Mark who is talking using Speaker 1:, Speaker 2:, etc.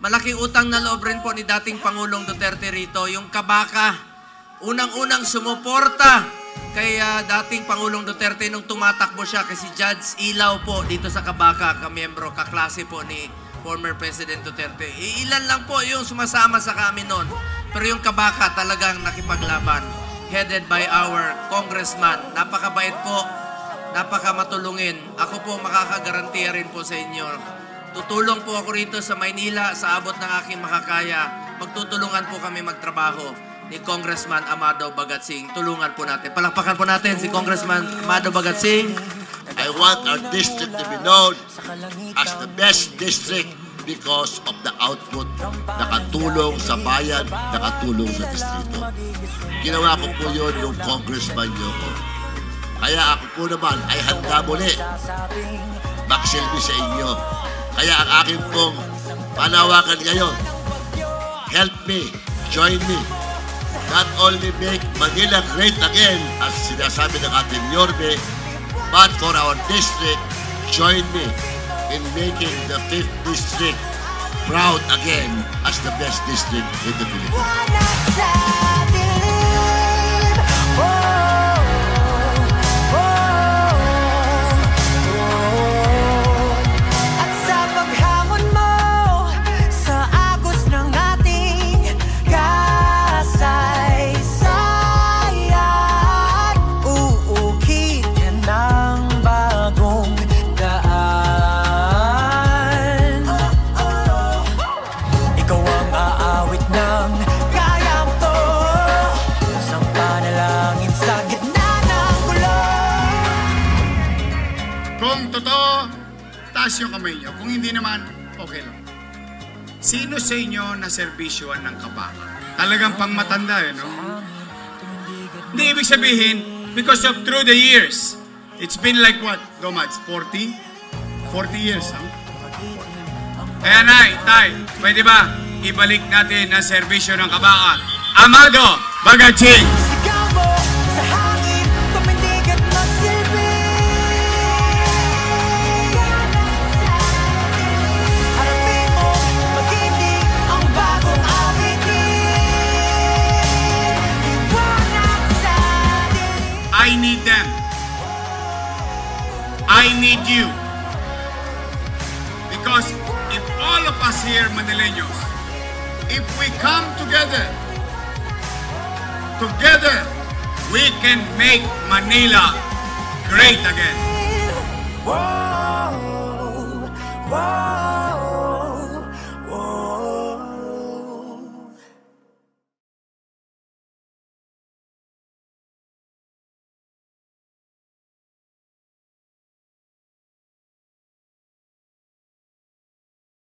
Speaker 1: malaking utang na loob rin po ni dating Pangulong Duterte rito, yung Kabaka. Unang-unang sumuporta kay dating Pangulong Duterte nung tumatakbo siya kasi Judge Ilaw po dito sa Kabaka, kamiyembro, kaklase po ni former President Duterte. Ilan lang po yung sumasama sa kami noon. Pero yung Kabaka talagang nakipaglaban. Headed by our congressman. Napakabait po. Napakamatulungin. Ako po makakagarantiya rin po sa inyo. Tutulong po ako rito sa Maynila sa abot ng aking makakaya. Magtutulungan po kami magtrabaho ni Congressman Amado Bagatsing. Tulungan po natin. Palakpakan po natin si Congressman Amado Bagatsing.
Speaker 2: I want our district to be known as the best district because of the output. Nakatulong sa bayan, nakatulong sa distrito. Ginawa ko po yun yung congressman nyo ko. Kaya ako po naman ay handa muli magsilbi sa inyo. Kaya ang aking pong panawagan ngayon, help me, join me, not only make Manila great again, as sinasabi ng ating Yorme, but for our district, join me in making the 5th district proud again as the best district in the Philippines.
Speaker 3: Kung totoo, taas yung kamay nyo. Kung hindi naman, okay lang. Sino sa inyo na servisyoan ng Kabaka? Talagang pangmatanda no? Hindi ibig sabihin, because of through the years, it's been like what, Domads? 40? 40 years, huh? Kaya Nay, Tay, pwede ba ibalik natin ang serbisyo ng Kabaka? Amado Bagatsing! I need them. I need you. Because if all of us here, Manileños, if we come together, we can make Manila great again.